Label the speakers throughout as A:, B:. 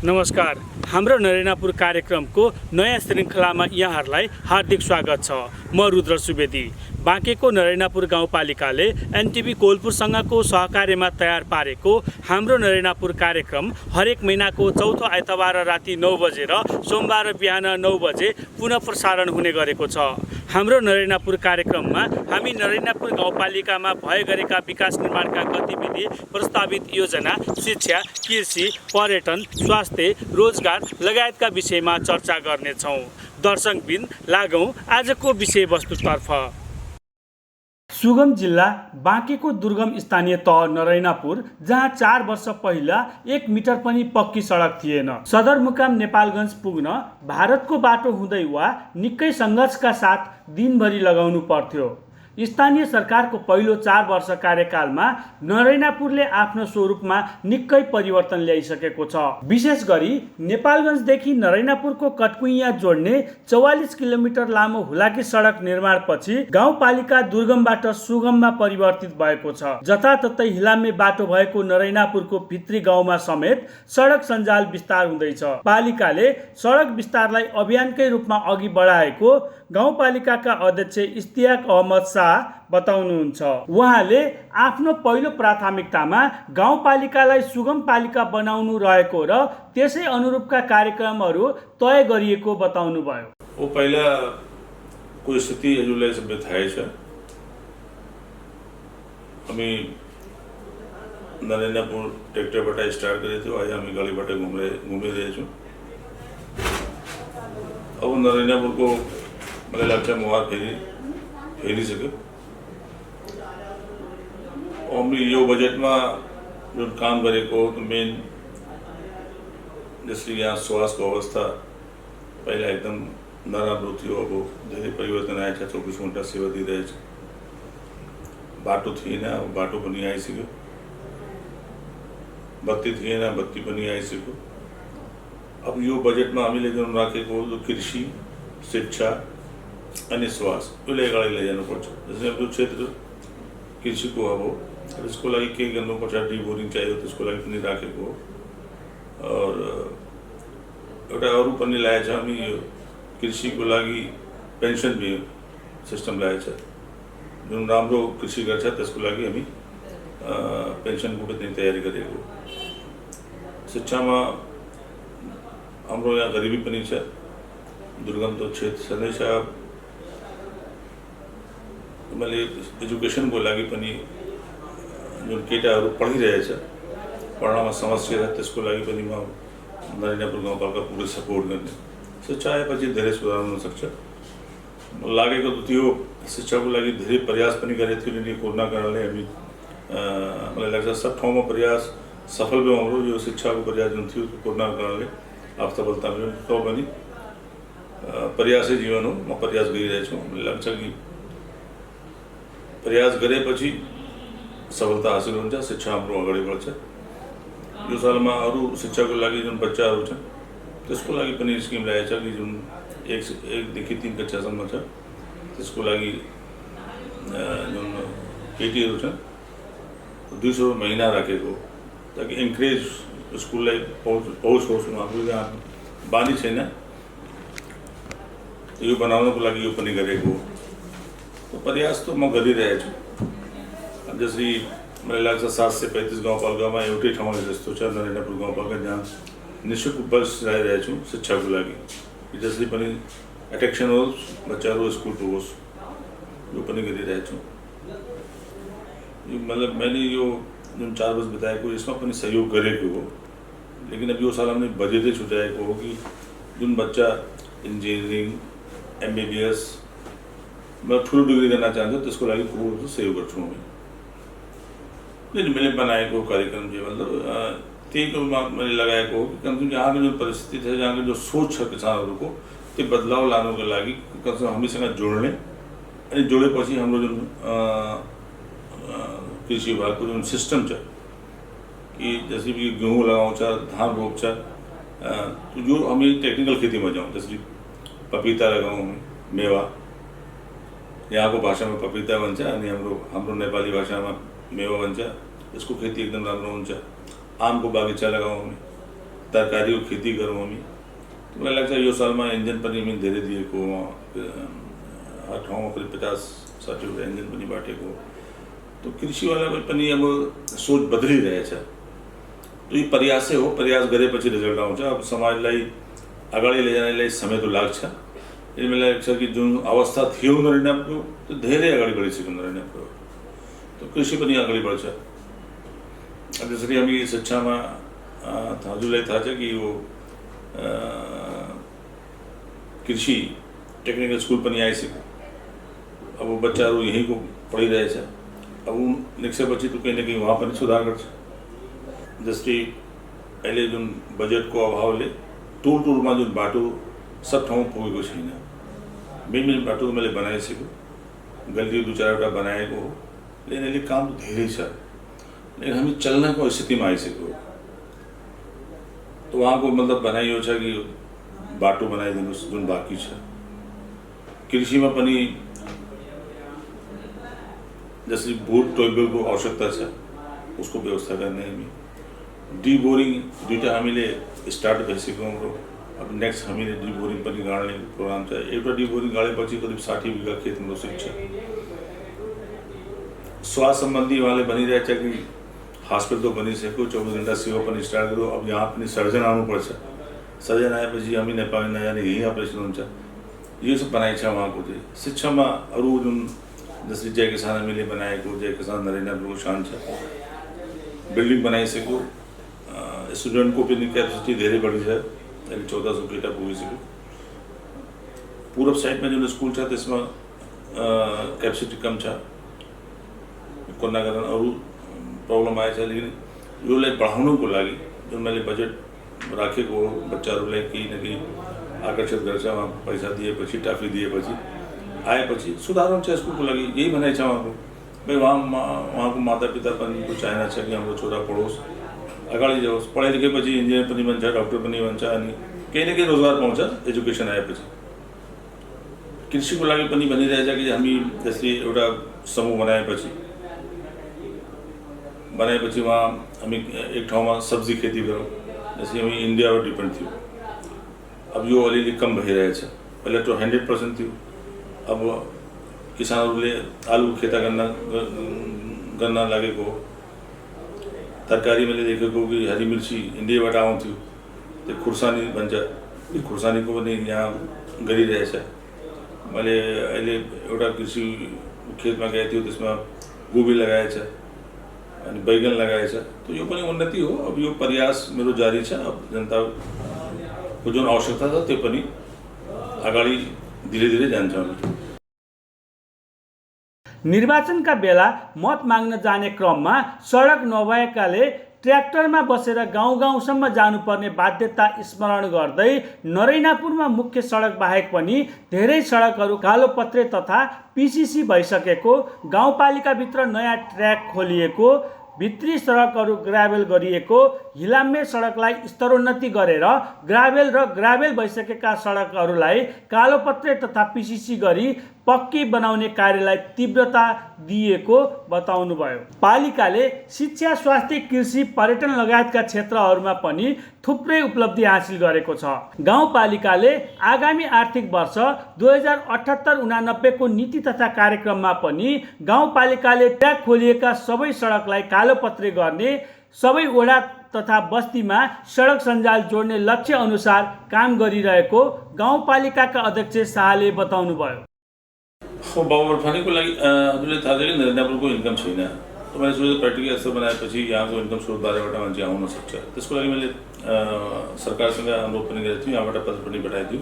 A: नमस्कार। हाम्रो नरेनापुर कार्यक्रमको नयाँ श्रृङ्खलामा यहाँहरूलाई हार्दिक स्वागत छ। म रुद्र सुवेदी। बाँकेको नरेनापुर गाउँपालिकाले एनटिभी कोलपुरसँगको सहकार्यमा तयार पारेको हाम्रो नरेनापुर कार्यक्रम हरेक महिनाको चौथो आइतबार राति 9 बजे र सोमबार बिहान 9 बजे पुनः प्रसारण हुने गरेको छ। हाम्रो नरेनापुर कार्यक्रममा हामी नरेनापुर गाउँपालिकामा भए गरेका विकास निर्माणका गतिविधि, प्रस्तावित योजना, शिक्षा, कृषि, पर्यटन, स्वास्थ्य, रोजगार लगायतका विषयमा चर्चा गर्नेछौँ। दर्शकबिन लागौँ आजको विषयवस्तुतर्फ। सुगम जिल्ला बाँकेको दुर्गम स्थानीय तह नरेनापुर, जहाँ 4 वर्ष पहिला 1 मिटर पनि पक्की सडक थिएन। सदरमुकाम नेपालगञ्ज पुग्न भारतको बाटो हुँदै वा निकै सङ्घर्षका साथ दिनभरि लगाउनु पर्थ्यो। स्थानीय सरकारको पहिलो 4 वर्ष कार्यकालमा नरेनापुरले आफ्नो स्वरूपमा निकै परिवर्तन ल्याइसकेको छ। विशेष गरी नेपालगञ्जदेखि नरेनापुरको कटकुइया जोड्ने 44 किलोमिटर लामो हुलाकी सडक निर्माणपछि गाउँपालिका दुर्गमबाट सुगममा परिवर्तित भएको छ। जताततै हिलाम्य बाटो भएको नरेनापुरको भित्री गाउँमा समेत सडक सञ्जाल विस्तार हुँदैछ। पालिकाले सडक विस्तारलाई अभियानकै रूपमा अघि बढाएको गाउँपालिकाका अध्यक्ष इस्तियाक अहमद शाह बताउनुहुन्छ। उहाँले आफ्नो पहिलो प्राथमिकतामा गाउँपालिकालाई सुगम पालिका बनाउनु रहेको र त्यसै अनुरूपका कार्यक्रमहरू तय गरिएको बताउनुभयो।
B: वो पहिला कोही स्थिति हजुरलाई सबै थाहै छ। हामी नरेनापुर ट्र्याक्टरबाट स्टार्ट गरेको थियो, अहिले हामी गलीबाट घुमिरहेछौँ। अब नरेनापुरको मलाई लाग्छ मुहार फेरिसक्यो। हामीले यो बजेटमा जुन काम गरेको मेन, जसले यहाँ स्वास्थ्यको अवस्था पहिला एकदम नराम्रो थियो, अब धेरै परिवर्तन आएछ। 24 घण्टा सेवा दिइरहेछ। बाटो थिएन, अब बाटो पनि आइसक्यो। बत्ती थिएन, बत्ती पनि आइसक्यो। अब यो बजेटमा हामीले जुन राखेको कृषि, शिक्षा अनि स्वास्थ्य, उसले अगाडि लैजानुपर्छ। जस्तै हाम्रो क्षेत्र कृषिको अब त्यसको लागि के गर्नुपर्छ, डिबोरिङ चाहियो, त्यसको लागि पनि राखेको हो। और एउटा अरू पनि ल्याएछ हामी, यो कृषिको लागि पेन्सन भी सिस्टम ल्याएछ। जुन राम्रो कृषि गर्छ त्यसको लागि हामी पेन्सनको पनि तयारी गरेको। शिक्षामा हाम्रो यहाँ गरिबी पनि छ, दुर्गम तो क्षेत्र छँदैछ। मैले एजुकेसनको लागि पनि जुन केटाहरू पढिरहेछ, पढ्नमा समस्या छ, त्यसको लागि पनि म नरेनापुर गाउँपालिका पुरै सपोर्ट गर्ने। शिक्षा आएपछि धेरै सुधार हुन सक्छ। लागेको त्यो शिक्षाको लागि धेरै प्रयास पनि गरेको थियो। नि कोरोना कारणले हामी मलाई लाग्छ सब ठाउँमा प्रयास सफल भयो। हाम्रो यो शिक्षाको प्रयास जुन थियो कोरोनाको कारणले असफलता मिल्यो। तो पनि प्रयासै जीवन हो। म प्रयास गरिरहेछु। मलाई लाग्छ कि प्रयास गरेपछि सफलता हासिल हुन्छ, शिक्षा हाम्रो अगाडि बढ्छ। यो सालमा अरू शिक्षाको लागि जुन बच्चाहरू छन् त्यसको लागि पनि स्किम ल्याएछ कि जुन 1 देखि 3 कक्षासम्म छ, त्यसको लागि जुन केटीहरू छन् 200 महिना राखेको, ताकि इन्करेज स्कुललाई पहुँच होस्। हाम्रो यहाँ बानी छैन, यो बनाउनको लागि यो पनि गरेको। तो प्रयास तो म गरिरहेछु। जसरी मलाई लाग्छ 735 गाउँपालिकामा एउटै ठाउँमा जस्तो छ नरेनापुर गाउँपालिका, जहाँ निःशुल्क बस ल्याइरहेछु शिक्षाको लागि। जसरी पनि एट्र्याक्सन होस्, बच्चाहरू स्कुल पुगोस्, यो पनि गरिरहेछु। मतलब मैले यो जुन 4 वर्ष बिताएको यसमा पनि सहयोग गरेको हो। लेकिन अब यो साल हमने बजेटै छुट्याएको हो कि जुन बच्चा इन्जिनियरिङ, MBBS ठुलो डिग्री गर्न चाहन्छ त्यसको लागि पूर्ण सहयोग गर्छु म। मैले बनाएको कार्यक्रम चाहिँ मतलब त्यही को मैले लगाएको हो कि कमसेकम यहाँको जुन परिस्थिति छ, यहाँको जो सोच छ किसानहरूको, त्यो बदलाव लानुको लागि कमसेकम हामीसँग जोड्ने, अनि जोडेपछि हाम्रो जुन कृषि विभागको जुन सिस्टम छ कि जैसे भी गेहूँ लगाउँछ, धान रोप्छ, जो हामी टेक्निकल खेतीमा जाउँ। जसरी पपीता लगाउँ, मेवा, यहाँको भाषामा पपीता भन्छ अनि हाम्रो नेपाली भाषामा मेवा भन्छ। यसको खेती एकदम राम्रो हुन्छ। आमको बागैँचा लगाउँ हामी, तरकारीको खेती गरौँ हामी। मलाई लाग्छ यो सालमा इन्जिन पनि हामी धेरै दिएको, हर ठाउँमा करिब 50-60 इन्जिन पनि बाँटेको। तो कृषिवालाको पनि अब सोच बदलिरहेछ। तो यो प्रयासै हो, प्रयास गरेपछि रिजल्ट आउँछ। अब समाजलाई अगाडि लैजानेलाई समय तो लाग्छ। यसले मलाई लाग्छ कि जुन अवस्था थियो नरेन्द्रको त्यो धेरै अगाडि बढिसक्यो नरेन्द्रको। तो कृषि पनि अगाडि बढ्छ। त्यसरी हामी शिक्षामा हजुरलाई थाहा छ कि यो कृषि टेक्निकल स्कुल पनि आइसक्यो। अब बच्चाहरू यहीँको पढिरहेछ। अब निस्केपछि तो कहीं न कहीं वहाँ पनि सुधार गर्छ। जस्तै अहिले जुन बजेटको अभावले टोलमा जुन बाटो सब ठाउँ पुगेको छैन। मेन बाटो मैले बनाइसक्यो, गल्ली 2-4वटा बनाएको हो, लेकिन अहिले काम धेरै छ। लेकिन हामी चल्नको स्थितिमा आइसक्यो। तो वहाँको मतलब बनाइयो छ कि बाटो बनाइदिनुहोस् जुन बाँकी छ। कृषिमा पनि जसरी बोट ट्युबवेलको आवश्यकता छ, उसको व्यवस्था गर्ने हामी। डिबोरिङ 2टा हामीले स्टार्ट भइसक्यो हाम्रो। अब नेक्स्ट हामीले डिबोरिङ पनि गाड्ने प्रोग्राम छ। एउटा डिबोरिङ गाडेपछि करिब 60 बिघा खेत हाम्रो सिक्छ। स्वास्थ्य सम्बन्धी उहाँले भनिरहेछ कि हस्पिटल तो बनिसक्यो, 24 घण्टा सेवा पनि स्टार्ट गर्यो। अब यहाँ पनि सर्जन आउनुपर्छ। सर्जन आएपछि हामी नेपाली नजाने यहीँ अपरेसन हुन्छ। यो सब बनाइ छ उहाँको चाहिँ। शिक्षामा अरू जुन जसरी जय किसान हामीले बनाएको, जय किसान नरेन्द्रको शान छ। बिल्डिङ बनाइसक्यो। स्टुडेन्टको पनि क्यापेसिटी धेरै बढी छ। अहिले 1400 केटा पुगिसक्यो। पूर्व साइडमा जुन स्कुल छ त्यसमा क्यापेसिटी कम छ। कोरोना कारण अरू प्रब्लम आएछ। लेकिन योलाई बढाउनको लागि जुन मैले बजेट राखेको हो, बच्चाहरूलाई केही न केही आकर्षित गर्छ। वहाँ पैसा दिएपछि, टाफी दिएपछि आएपछि सुधार हुन्छ स्कुलको लागि। यही भनाइ छ उहाँको। भाइ वहाँको माता पिता पनि को चाहना छ कि हाम्रो छोरा पढोस्, अगाडि जाओस्, पढाइ लेखेपछि इन्जिनियर पनि बन्छ, डक्टर पनि बन्छ, अनि केही न केही रोजगार पाउँछ एजुकेसन आएपछि। कृषिको लागि पनि भनिरहेछ कि हामी जसरी एउटा समूह बनाएपछि वहाँ हामी एक ठाउँमा सब्जी खेती गरौँ। जस्तै हामी इन्डियाबाट डिपेन्ड थियो। अब यो अलिअलि कम भइरहेछ। पहिला तो 100% थियो। अब किसानहरूले आलु खेता गर्न लागेको। तरकारी मैले देखेको कि हरी मिर्ची इन्डियाबाट आउँथ्यो। त्यो खुर्सानी भन्छ, त्यो खुर्सानीको पनि यहाँ गरिरहेछ। मैले अहिले एउटा कृषि खेतमा गएको थियो, त्यसमा गोबी लगाएछ अनि बैगन लगाएछ। तो यो पनि उन्नति हो। अब यो प्रयास मेरो जारी छ। अब जनताको जुन आवश्यकता छ त्यो पनि अगाडि धीरे जान्छ।
A: निर्वाचनका बेला मत माग्न जाने क्रममा सडक नभएकाले ट्र्याक्टरमा बसेर गाउँ-गाउँसम्म जानुपर्ने बाध्यता स्मरण गर्दै नरैनापुरमा मुख्य सडक बाहेक पनि धेरै सडकहरू कालोपत्रे तथा पिसिसी भइसकेको, गाउँपालिकाभित्र नयाँ ट्र्याक खोलिएको, भित्री सडकहरू ग्राभेल गरिएको, हिलाम्य सडकलाई स्तरोन्नति गरेर ग्राभेल भइसकेका सडकहरूलाई कालोपत्रे तथा पिसिसी गरी पक्की बनाउने कार्यलाई तीव्रता दिएको बताउनुभयो। पालिकाले शिक्षा, स्वास्थ्य, कृषि, पर्यटन लगायतका क्षेत्रहरूमा पनि थुप्रै उपलब्धि हासिल गरेको छ। गाउँपालिकाले आगामी आर्थिक वर्ष 2078-89 को नीति तथा कार्यक्रममा पनि गाउँपालिकाले ट्र्याक खोलिएका सबै सडकलाई कालोपत्रे गर्ने, सबै वडा तथा बस्तीमा सडक सञ्जाल जोड्ने लक्ष्य अनुसार काम गरिरहेको गाउँपालिकाका अध्यक्ष शाहले बताउनुभयो।
B: बाबुबरफानीको लागि हजुरले थाहा छ कि नरेन्द्रपुरको इन्कम छैन। तो मैले सोचेँ प्र्याक्टिकल स्तर बनाएपछि यहाँको इन्कम स्रोतबाटबाट मान्छे आउन सक्छ। त्यसको लागि मैले सरकारसँग अनुरोध पनि गरेको थिएँ। यहाँबाट पत्र पनि पठाएको थियो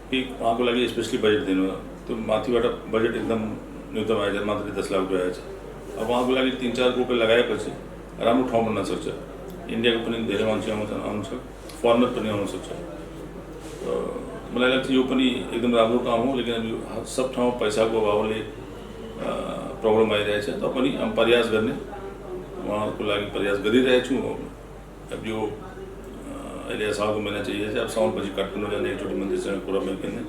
B: कि उहाँको लागि स्पेसली बजेट दिनु। त्यो माथिबाट बजेट एकदम न्यूनतम आएछ, मात्रै 10 लाख रुपियाँ आएछ। अब उहाँको लागि 3-4 रुपियाँ लगाएपछि राम्रो ठाउँ बन्न सक्छ। इन्डियाको पनि धेरै मान्छे आउँछ, फरेनर पनि आउन सक्छ। मलाई लाग्छ यो पनि एकदम राम्रो काम हो। लेकिन अब यो सब ठाउँ पैसाको अभावले प्रब्लम आइरहेछ। पनि हम प्रयास गर्ने, उहाँको लागि प्रयास गरिरहेछु। अब यो अहिले असारको महिना चाहिए छ। अब साउनपछि काठमाडौँ जाने एकचोटि मन्त्रीसँग कुरा पनि गर्ने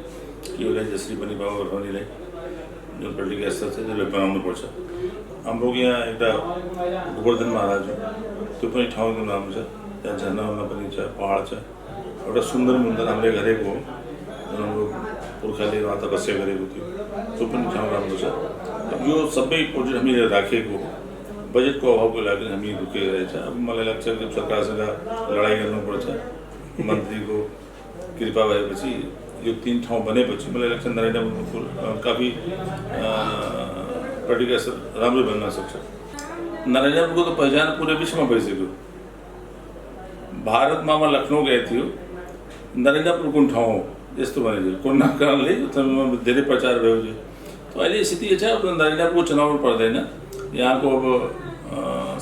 B: कि यसलाई जसरी पनि बाबुबरफानीलाई जुन पोलिटिकल स्तर छ त्यसलाई बनाउनुपर्छ। हाम्रो यहाँ एउटा गोवर्धन महाराज हो, त्यो पनि ठाउँ एकदम राम्रो छ। त्यहाँ झरना पनि छ, पहाड छ, एउटा सुन्दर मन्दिर हामीले गरेको हो जुन हाम्रो पुर्खाले वहाँ तपस्या गरेको थियो, त्यो पनि ठाउँ राम्रो छ। अब यो सबै प्रोजेक्ट हामीले राखेको बजेटको अभावको लागि हामी रुकेको रहेछ। अब मलाई लाग्छ कि सरकारसँग लडाइँ गर्नुपर्छ, मन्त्रीको कृपा भएपछि यो 3 ठाउँ बनेपछि मलाई लाग्छ नरेन्द्रपुर काफी पार्टीको असर राम्रो बन्न सक्छ। नरेन्द्रपुरको त पहिचान पुरै विश्वमा भइसक्यो। भारतमा म लखनऊ गए थियो, नरेन्द्रपुर कुन ठाउँ हो यस्तो भनेको कोरोनाको कारणले धेरै प्रचार भयो। तो अहिले स्थिति छ अब नरेन्द्रपुरको चुनाव पर्दैन, यहाँको अब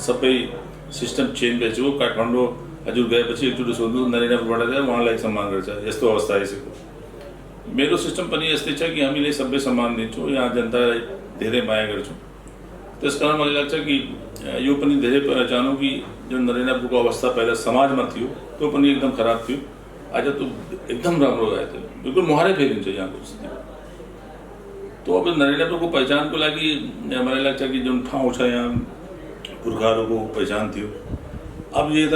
B: सबै सिस्टम चेन्ज भइसक्यो। काठमाडौँ हजुर गएपछि एकचोटि सोध्नु नरेन्द्रपुरबाट गएर उहाँलाई सम्मान गर्छ, यस्तो अवस्था आइसक्यो। मेरो सिस्टम पनि यस्तै छ कि हामीले सबै सम्मान दिन्छौँ, यहाँ जनतालाई धेरै माया गर्छौँ। त्यसकारण मलाई लाग्छ कि यो पनि धेरै पहिचानौँ कि जुन नरेन्द्रपुरको अवस्था पहिला समाजमा थियो त्यो पनि एकदम खराब थियो, आज तो एकदम राम्रो गएको थियो, बिल्कुल मुहारै फेरिन्छ यहाँको स्थिति। तो अब नरेन्द्रपुरको पहिचानको लागि मलाई लाग्छ कि जुन ठाउँ छ यहाँ पुर्खाहरूको पहिचान थियो, अब ये त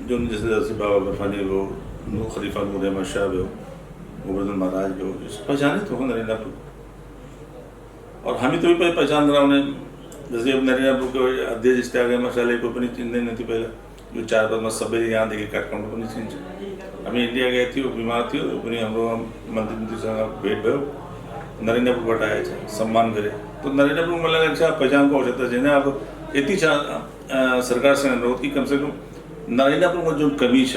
B: जुन जस्तै बाबा बर्फानी भयो, नूर खलीफा नूर अहमद शाह भयो, गोवर्धन महाराज भयो, पहिचानै त हो नरेन्द्रपुर। और हामी तो भी पहिचान गराउने, जस्तै अब नरेन्द्रपुरको अध्यक्ष त्यागे मसालेको पनि चिन्दैन थियो पहिला, यो 4 वर्षमा सबैले यहाँदेखि काठमाडौँ पनि चिन्छ। हामी इन्डिया गए थियो, बिमार थियो, पनि हाम्रो मन्त्रीसँग भेट भयो, नरेन्द्रपुरबाट आएछ, सम्मान गरे। तो नरेन्द्रपुर मलाई लाग्छ पहिचानको आवश्यकता छैन। अब यति छ सरकारसँग अनुरोध कि कम से कम नरेन्द्रपुरमा जुन कमी छ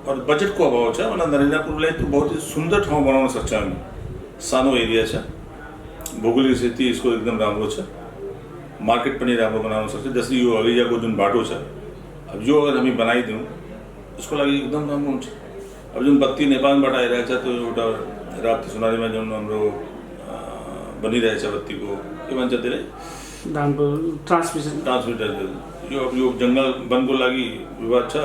B: और बजेटको अभाव छ, मलाई नरेन्द्रपुरलाई तो बहुत ही सुन्दर ठाउँ बनाउन सक्छ हामी। सानो एरिया छ, भौगोलिक स्थिति इसको एकदम राम्रो छ, मार्केट पनि राम्रो बनाउन सक्छ। जस्तै यो अघिजाको जुन बाटो छ, अब यो अगर हामी बनाइदिउँ यसको लागि एकदम राम्रो हुन्छ। अब जुन बत्ती नेपालबाट आइरहेछ त्यो एउटा राप्ती सोनारीमा जुन हाम्रो बनिरहेछ बत्तीको के भन्छ त्यसलाई ट्रान्समिटर यो अब यो जङ्गल वनको लागि विवाद छ,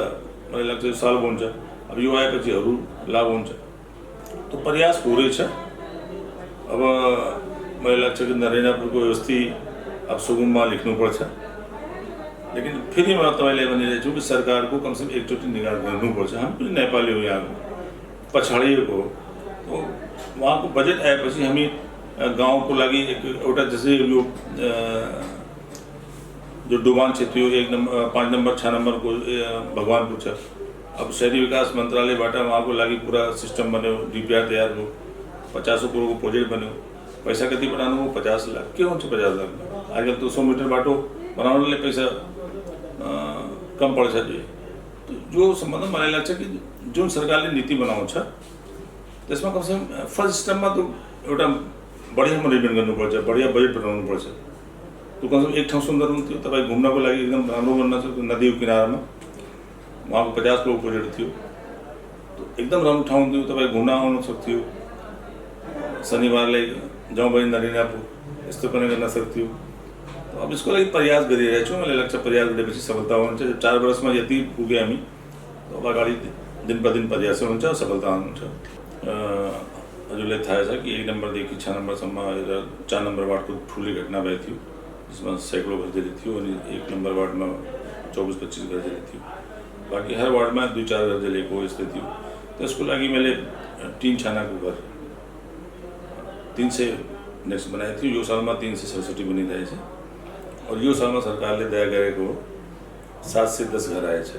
B: मलाई लाग्छ यो सल्भ हुन्छ। अब यो आएपछि अरू लाभ हुन्छ, तो प्रयास हो रहेछ। अब मलाई लाग्छ कि नरेन्द्रपुरको व्यवस्थित अब सुगममा लेख्नुपर्छ, लेकिन फेरि म तपाईँलाई भनिरहेको छु कि सरकारको कमसेकम एकचोटि निगाह गर्नुपर्छ। हामी पनि नेपाली हो, यहाँ पछाडिएको हो, तो वहाँको बजेट आएपछि हामी गाउँको लागि एउटा जस्तै यो जो डुबान क्षेत्र हो 1 नम्बर 5 नम्बर 6 नम्बरको भगवानपुर छ। अब शहरी विकास मन्त्रालयबाट वहाँको लागि पुरा सिस्टम बन्यो, DPR तयार भयो, 50 करोडको प्रोजेक्ट बन्यो। पैसा कति बनाउनु हो? 50 लाख। के हुन्छ 50 लाख? आजकल तो 100 मिटर बाटो बनाउनले पैसा कम पर्छ। तो जो सम्बन्ध मलाई लाग्छ कि जुन सरकारले नीति बनाउँछ त्यसमा कमसेकम फर्स्ट स्टेपमा तो एउटा बढिया म्यानेजमेन्ट गर्नुपर्छ, बढिया बजेट बनाउनुपर्छ। तो कमसेकम एक ठाउँ सुन्दर हुन्थ्यो, तपाईँ घुम्नको लागि एकदम राम्रो बन्न सक्थ्यो। नदीको किनारमा वहाँको 50 करोड प्रोजेक्ट थियो, तो एकदम राम्रो ठाउँ हुन्थ्यो, तपाईँ घुम्न आउन सक्थ्यो। शनिबारलाई जाउँ भने नरेन्द्रपुर यस्तो पनि गर्न सक्थ्यो। तो अब यसको लागि प्रयास गरिरहेको छु। मलाई लाग्छ प्रयास गरेपछि सफलता हुन्छ। 4 वर्षमा यति पुगे हामी, तो अब अगाडि दिन प्रतिदिन प्रयास हुन्छ, सफलता हुन्छ। हजुरलाई थाहा छ कि 1 नम्बरदेखि 6 नम्बरसम्म 4 नम्बर वार्डको ठुलो घटना भएको थियो, जसमा सैकडौँ घर जले थियो, अनि 1 नम्बर वार्डमा 24-25 घर जले थियो। बाँकी हर वार्डमा 2-4 घर जलेको यस्तो थियो। त्यसको लागि मैले 3 छानाको घर 300 नेक्स्ट बनाएको थियो। यो सालमा 367 बनिरहेछ, और यो सालमा सरकारले दया गरेको 7 से 10 घर आएछ।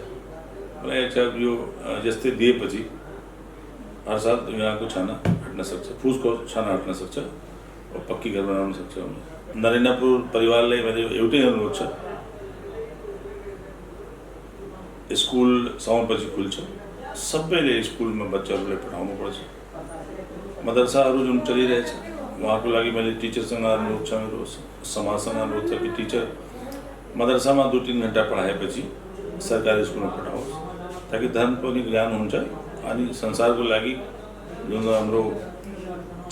B: मलाई लाग्छ यो जस्तै दिएपछि हर साल यहाँको छाना हट्न सक्छ, फुसको छाना हट्न सक्छ, और पक्की घर बनाउन सक्छ। नरेन्द्रपुर परिवारलाई मेरो एउटै अनुरोध छ, स्कुल साउनपछि खुल्छ, सबैले स्कुलमा बच्चाहरूलाई पठाउनुपर्छ। मदरसाहरू जुन चलिरहेछ वहाँको लागि मैले टिचरसँग अनुरोध छ, मेरो समाजसँग अनुरोध छ कि टिचर मदरसामा 2-3 घन्टा पढाएपछि सरकारी स्कुलमा पठाओस्, ताकि धर्म पनि ज्ञान हुन्छ। अनि संसारको लागि जुन हाम्रो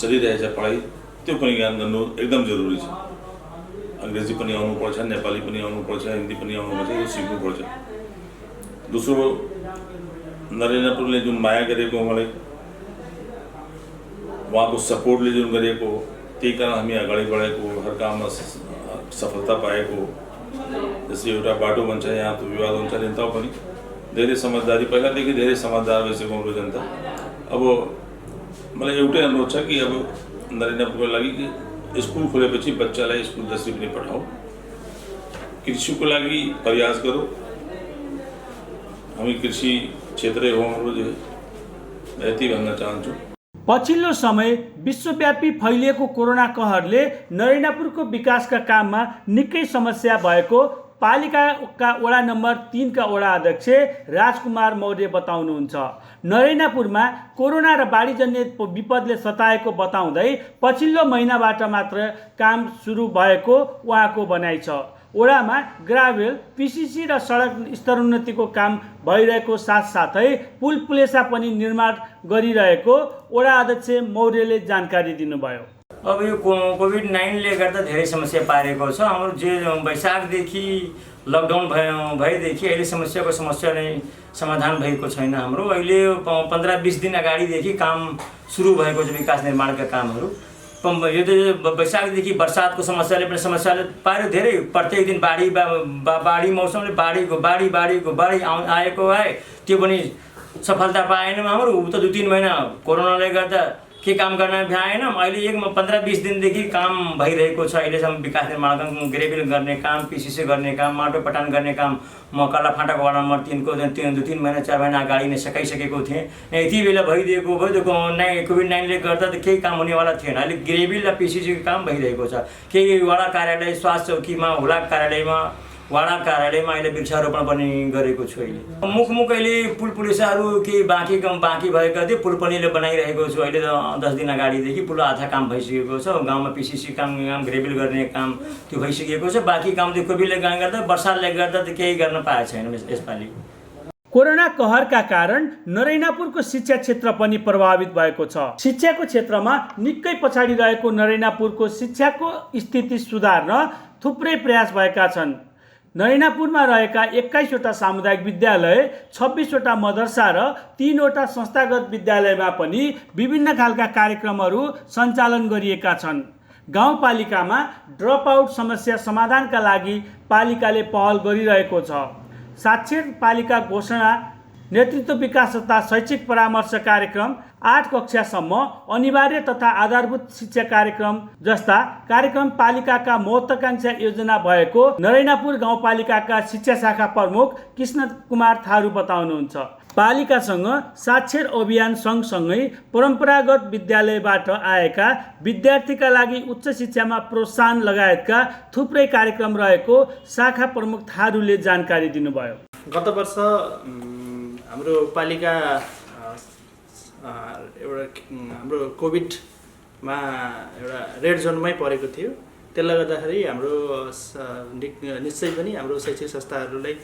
B: चलिरहेछ पढाइ त्यो पनि ज्ञान गर्नु एकदम जरुरी छ। अंग्रेजी पनि आउनुपर्छ, नेपाली पनि आउनुपर्छ, हिन्दी पनि आउनुपर्छ, यो सिक्नुपर्छ। दोस्रो, नरेन्द्रपुरले जुन माया गरेको मलाई वहाँको सपोर्टले जुन गरेको, त्यही कारण हामी अगाडि बढेको, हर काममा सफलता पाएको। जस्तै एउटा बाटो बन्छ, यहाँ त विवाद हुन्छ नि, त पनि धेरै समझदारी, पहिलादेखि धेरै समझदार भइसक्यो हाम्रो जनता। अब मलाई एउटै अनुरोध छ कि अब नरेन्द्रपुरको लागि कि स्कुल खोलेपछि बच्चालाई स्कुल जसरी पनि पठाऊ, कृषिको लागि प्रयास गरौँ। हामी कृषि क्षेत्रै हो हाम्रो, जो यति भन्न चाहन्छु।
A: पछिल्लो समय विश्वव्यापी फैलिएको कोरोना कहरले नरेन्द्रपुरको विकासका काममा निकै समस्या भएको पालिकाका वडा नम्बर 3 का वडा अध्यक्ष राजकुमार मौर्य बताउनुहुन्छ। नरेन्द्रपुरमा कोरोना र बाढीजन्य विपदले सताएको बताउँदै पछिल्लो महिनाबाट मात्र काम सुरु भएको उहाँको भनाइ छ। वडामा ग्राभेल, पिसिसी र सडक स्तरोन्नतिको काम भइरहेको साथसाथै पुल पुलेसा पनि निर्माण गरिरहेको वडा अध्यक्ष मौर्यले जानकारी दिनुभयो।
C: अब यो कोभिड-19ले गर्दा धेरै समस्या पारेको छ। हाम्रो जे वैशाखदेखि लकडाउन भएदेखि अहिले समस्या नै समाधान भएको छैन। हाम्रो अहिले 15-20 दिन अगाडिदेखि काम सुरु भएको छ, विकास निर्माणका कामहरू। यो त वैशाखदेखि बर्सातको समस्याले पार्यो धेरै। प्रत्येक दिन बाढी मौसमले बाढी आएको आए, त्यो पनि सफलता पाएनौँ। हाम्रो उता 2-3 महिना कोरोनाले गर्दा के काम गर्न भ्याएन। अहिले 15-20 दिनदेखि काम भइरहेको छ। अहिलेसम्म विकास निर्माणका ग्रेभिल गर्ने काम, पिसिसी गर्ने काम, माटो पटान गर्ने काम म कलाफाँटाको वडा नम्बर 3 को 2-3 महिना 4 महिना अगाडि नै सकाइसकेको थिएँ। यति बेला भइदिएको कोभिड-19ले गर्दा त केही काम हुनेवाला थिएन। अहिले ग्रेभिल र पिसिसीको काम भइरहेको छ। केही वडा कार्यालय, स्वास्थ्य चौकीमा, हुलाक कार्यालयमा, वडा कार्यालयमा अहिले वृक्षारोपण पनि गरेको छु। अहिले मुख अहिले पुल पुलिसाहरू केही बाँकी भएका थिए, पुल पनि बनाइरहेको छु। अहिले 10 दिन अगाडिदेखि पुल आधा काम भइसकेको छ। गाउँमा पिसिसी काम ग्रेभिल गर्ने काम त्यो भइसकेको छ। बाँकी काम त्यो कोभिडले गर्दा, बर्सातले गर्दा त केही गर्न पाएको छैन यसपालि।
A: कोरोना कहरका कारण नरेन्द्रपुरको शिक्षा क्षेत्र पनि प्रभावित भएको छ। शिक्षाको क्षेत्रमा निकै पछाडि रहेको नरेन्द्रपुरको शिक्षाको स्थिति सुधार्न थुप्रै प्रयास भएका छन्। नरेन्द्रपुरमा रहेका 21वटा सामुदायिक विद्यालय, 26वटा मदरसा र 3वटा संस्थागत विद्यालयमा पनि विभिन्न खालका कार्यक्रमहरू सञ्चालन गरिएका छन्। गाउँपालिकामा ड्रप आउट समस्या समाधानका लागि पालिकाले पहल गरिरहेको छ। साक्षर पालिका घोषणा, नेतृत्व विकास तथा शैक्षिक परामर्श कार्यक्रम, 8 कक्षासम्म अनिवार्य तथा आधारभूत शिक्षा कार्यक्रम जस्ता कार्यक्रम पालिकाका महत्त्वाकांक्षा योजना भएको नरेन्द्रपुर गाउँपालिकाका शिक्षा शाखा प्रमुख कृष्ण कुमार थारू बताउनुहुन्छ। पालिकासँग साक्षर अभियान सँगसँगै परम्परागत विद्यालयबाट आएका विद्यार्थीका लागि उच्च शिक्षामा प्रोत्साहन लगायतका थुप्रै कार्यक्रम रहेको शाखा प्रमुख थारूले जानकारी दिनुभयो।
D: गत वर्ष हाम्रो पालिका एउटा हाम्रो कोभिडमा एउटा रेड जोनमै परेको थियो। त्यसले गर्दाखेरि हाम्रो निश्चय पनि हाम्रो शैक्षिक संस्थाहरूलाई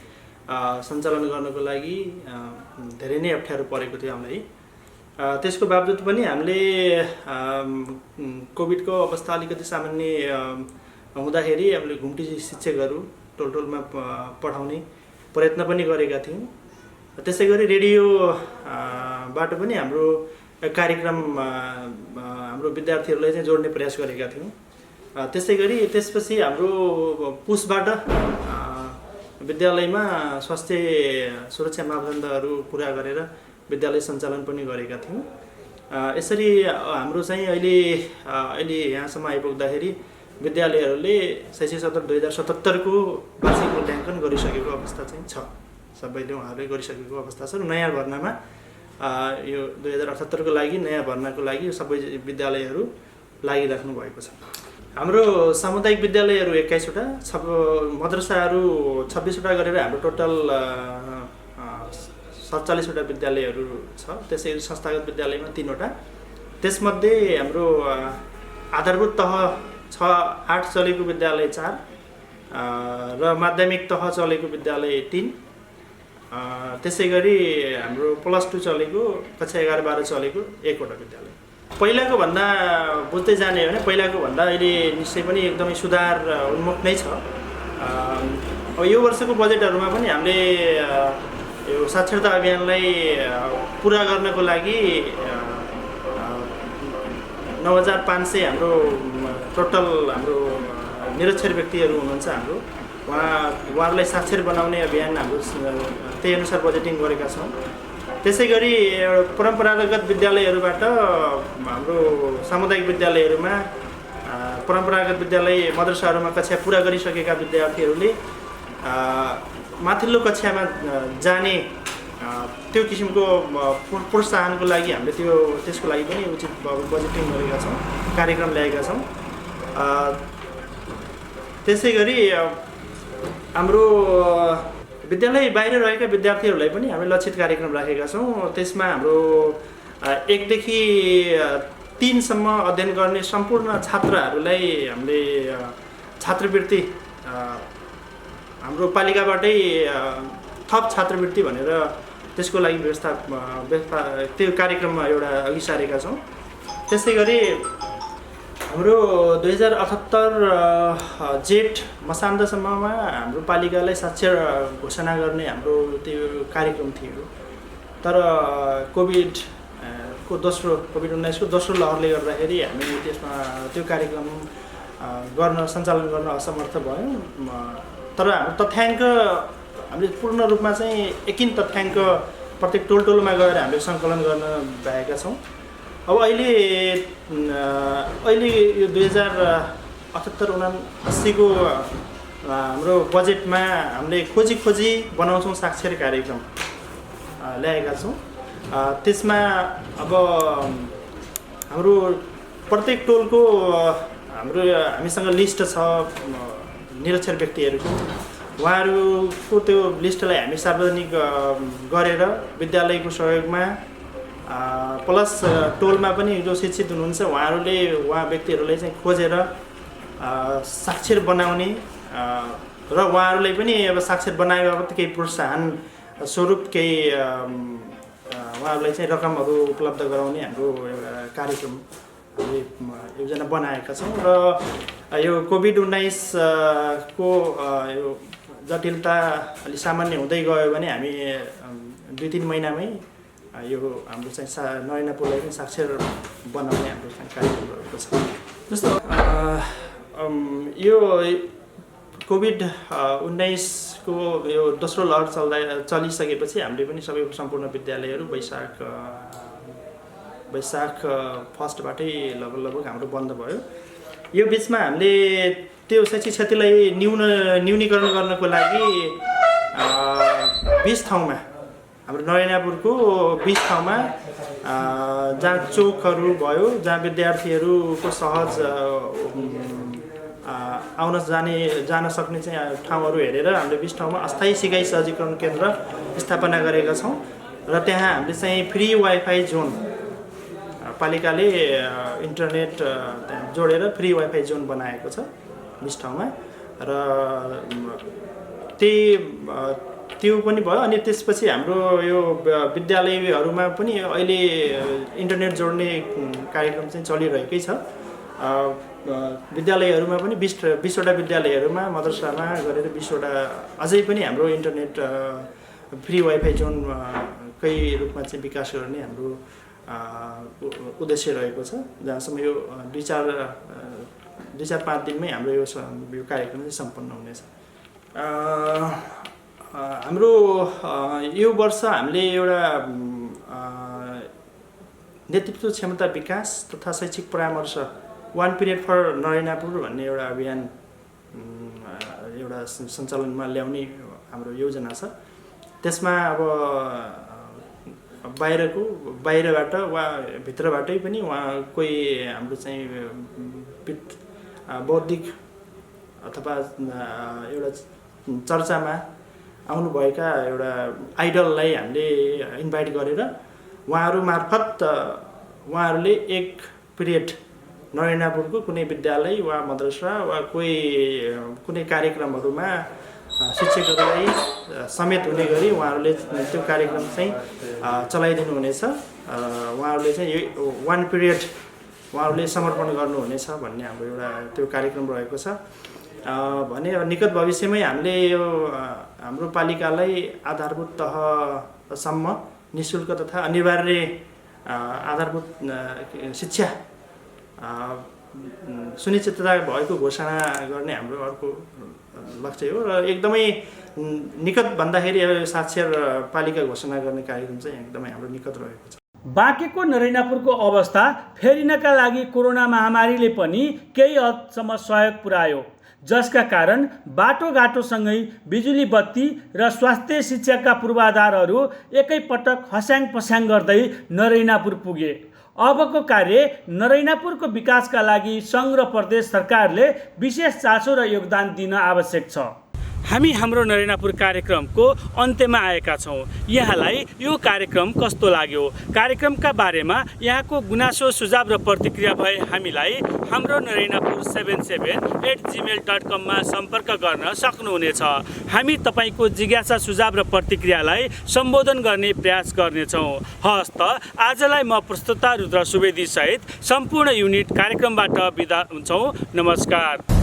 D: सञ्चालन गर्नको लागि धेरै नै अप्ठ्यारो परेको थियो हामीलाई। त्यसको बावजुद पनि हामीले कोभिडको अवस्था अलिकति सामान्य हुँदाखेरि हामीले घुम्टी शिक्षकहरू टोलटोलमा पठाउने प्रयत्न पनि गरेका थियौँ। त्यसै गरी रेडियोबाट पनि हाम्रो कार्यक्रम हाम्रो विद्यार्थीहरूलाई चाहिँ जोड्ने प्रयास गरेका थियौँ। त्यसै गरी त्यसपछि हाम्रो पुसबाट विद्यालयमा स्वास्थ्य सुरक्षा मापदण्डहरू पुरा गरेर विद्यालय सञ्चालन पनि गरेका थियौँ। यसरी हाम्रो चाहिँ अहिले यहाँसम्म आइपुग्दाखेरि विद्यालयहरूले शैक्षिक सत्र 2077 को वार्षिक मूल्याङ्कन गरिसकेको अवस्था चाहिँ छ। सबैले उहाँहरूले गरिसकेको अवस्था छ। नयाँ भर्नामा यो 2078 को लागि नयाँ भर्नाको लागि सबै विद्यालयहरू लागिराख्नु भएको छ। हाम्रो सामुदायिक विद्यालयहरू 21वटा, मद्रसाहरू 26वटा गरेर हाम्रो टोटल 47वटा विद्यालयहरू छ। त्यसै संस्थागत विद्यालयमा 3वटा। त्यसमध्ये हाम्रो आधारभूत तह 8 चलेको विद्यालय 4 र माध्यमिक तह चलेको विद्यालय 3। त्यसै गरी हाम्रो +2 चलेको, कक्षा 11-12 चलेको 1वटा विद्यालय। पहिलाको भन्दा बुझ्दै जाने हो भने पहिलाको भन्दा अहिले निश्चय पनि एकदमै सुधार उन्मुख नै छ। अब यो वर्षको बजेटहरूमा पनि हामीले यो साक्षरता अभियानलाई पुरा गर्नको लागि 9500 हाम्रो टोटल हाम्रो निरक्षर व्यक्तिहरू हुनुहुन्छ हाम्रो उहाँहरूलाई साक्षर बनाउने अभियान हाम्रो त्यही अनुसार बजेटिङ गरेका छौँ। त्यसै गरी परम्परागत विद्यालयहरूबाट हाम्रो सामुदायिक विद्यालयहरूमा परम्परागत विद्यालय मद्रसाहरूमा कक्षा पुरा गरिसकेका विद्यार्थीहरूले माथिल्लो कक्षामा जाने त्यो किसिमको प्रोत्साहनको लागि हामीले त्यसको लागि पनि उचित बजेटिङ गरेका छौँ, कार्यक्रम ल्याएका छौँ। त्यसै गरी हाम्रो विद्यालय बाहिर रहेका विद्यार्थीहरूलाई पनि हामीले लक्षित कार्यक्रम राखेका छौँ। त्यसमा हाम्रो 1 देखि 3 सम्म अध्ययन गर्ने सम्पूर्ण छात्रहरूलाई हामीले छात्रवृत्ति हाम्रो पालिकाबाटै थप छात्रवृत्ति भनेर त्यसको लागि व्यवस्था त्यो कार्यक्रममा एउटा अघि सारेका छौँ। त्यसै गरी हाम्रो 2078 जेठ मसान्तसम्ममा हाम्रो पालिकालाई साक्षर घोषणा गर्ने हाम्रो त्यो कार्यक्रम थियो। तर कोभिड-19 को दोस्रो लहरले गर्दाखेरि हामी त्यसमा त्यो कार्यक्रम सञ्चालन गर्न असमर्थ भयौँ। तर हाम्रो तथ्याङ्क हामीले पूर्ण रूपमा चाहिँ एकिन तथ्याङ्क प्रत्येक टोलमा गएर हामीले सङ्कलन गर्न भएका छौँ। अब अहिले यो 2078-79 को हाम्रो बजेटमा हामीले खोजी बनाउँछौँ साक्षर कार्यक्रम ल्याएका छौँ। त्यसमा अब हाम्रो प्रत्येक टोलको हामीसँग लिस्ट छ निरक्षर व्यक्तिहरूको, उहाँहरूको त्यो लिस्टलाई हामी सार्वजनिक गरेर विद्यालयको सहयोगमा प्लस टोलमा पनि जो शिक्षित हुनुहुन्छ उहाँ व्यक्तिहरूलाई चाहिँ खोजेर साक्षर बनाउने र उहाँहरूलाई पनि अब साक्षर बनाए बापत केही प्रोत्साहन स्वरूप केही उहाँहरूलाई चाहिँ रकमहरू उपलब्ध गराउने हाम्रो एउटा कार्यक्रम योजना बनाएका छौँ। र यो कोभिड-19 को यो जटिलता अलि सामान्य हुँदै गयो भने हामी 2-3 महिनामै यो हाम्रो चाहिँ नयनापुरलाई पनि साक्षर बनाउने हाम्रो चाहिँ कार्यक्रम रहेको छ। जस्तो यो कोभिड-19 को यो दोस्रो लहर चलिसकेपछि हामीले पनि सबै सम्पूर्ण विद्यालयहरू वैशाख 1बाटै लगभग हाम्रो बन्द भयो। यो बिचमा हामीले त्यो शैक्षिक क्षतिलाई न्यूनीकरण गर्नको लागि 20 ठाउँमा हाम्रो नयनापुरको 20 ठाउँमा जहाँ चोकहरू भयो, जहाँ विद्यार्थीहरूको सहज जान सक्ने चाहिँ ठाउँहरू हेरेर हामीले 20 ठाउँमा अस्थायी सिकाइ सहजीकरण केन्द्र स्थापना गरेका छौँ। र त्यहाँ हामीले चाहिँ फ्री वाइफाई जोन पालिकाले इन्टरनेट जोडेर फ्री वाइफाई जोन बनाएको छ 20 ठाउँमा। र त्यो पनि भयो। अनि त्यसपछि हाम्रो यो विद्यालयहरूमा पनि अहिले इन्टरनेट जोड्ने कार्यक्रम चाहिँ चलिरहेकै छ। विद्यालयहरूमा पनि 20वटा विद्यालयहरूमा मद्रसामा गरेर 20वटा अझै पनि हाम्रो इन्टरनेट फ्री वाइफाई जोनकै रूपमा चाहिँ विकास गर्ने हाम्रो उद्देश्य रहेको छ। जहाँसम्म यो 2-4-5 दिनमै हाम्रो यो कार्यक्रम चाहिँ सम्पन्न हुनेछ। हाम्रो यो वर्ष हामीले एउटा नेतृत्व क्षमता विकास तथा शैक्षिक परामर्श 1 पिरियड फर नयनापुर भन्ने एउटा अभियान एउटा सञ्चालनमा ल्याउने हाम्रो योजना छ। त्यसमा अब बाहिरबाट वा भित्रबाटै पनि कोही हाम्रो चाहिँ बौद्धिक अथवा एउटा चर्चामा आउनुभएका एउटा आइडललाई हामीले इन्भाइट गरेर उहाँहरू मार्फत उहाँहरूले 1 पिरियड नयनापुरको कुनै विद्यालय वा मद्रसा वा कुनै कार्यक्रमहरूमा शिक्षकहरूलाई समेत हुने गरी उहाँहरूले त्यो कार्यक्रम चाहिँ चलाइदिनु हुनेछ। उहाँहरूले चाहिँ यो 1 पिरियड उहाँहरूले समर्पण गर्नुहुनेछ भन्ने हाम्रो एउटा त्यो कार्यक्रम रहेको छ। भने निकट भविष्यमै हामीले यो हाम्रो पालिकालाई आधारभूत तहसम्म निःशुल्क तथा अनिवार्य आधारभूत शिक्षा सुनिश्चितता भएको घोषणा गर्ने हाम्रो अर्को लक्ष्य हो र एकदमै निकट भन्दाखेरि अब साक्षर पालिका घोषणा गर्ने कार्यक्रम चाहिँ एकदमै हाम्रो निकट रहेको छ।
A: बाँकेको नरैनापुरको अवस्था फेरिनका लागि कोरोना महामारीले पनि केही हदसम्म सहयोग पुर्यायो, जसका कारण बाटोघाटोसँगै बिजुली बत्ती र स्वास्थ्य शिक्षाका पूर्वाधारहरू एकैपटक हस्याङ पस्याङ गर्दै नरैनापुर पुगे। अबको कार्य नरैनापुरको विकासका लागि सङ्घ र प्रदेश सरकारले विशेष चासो र योगदान दिन आवश्यक छ। हामी हाम्रो नरैनापुर कार्यक्रमको अन्त्यमा आएका छौँ। यहाँलाई यो कार्यक्रम कस्तो लाग्यो? कार्यक्रमका बारेमा यहाँको गुनासो सुझाव र प्रतिक्रिया भए हामीलाई हाम्रो नरैनापुर 77@gmail.com मा सम्पर्क गर्न सक्नुहुनेछ। हामी तपाईँको जिज्ञासा सुझाव र प्रतिक्रियालाई सम्बोधन गर्ने प्रयास गर्नेछौँ। हस् त आजलाई म प्रस्तुता रुद्र सुवेदी सहित सम्पूर्ण युनिट कार्यक्रमबाट बिदा हुन्छौँ। नमस्कार।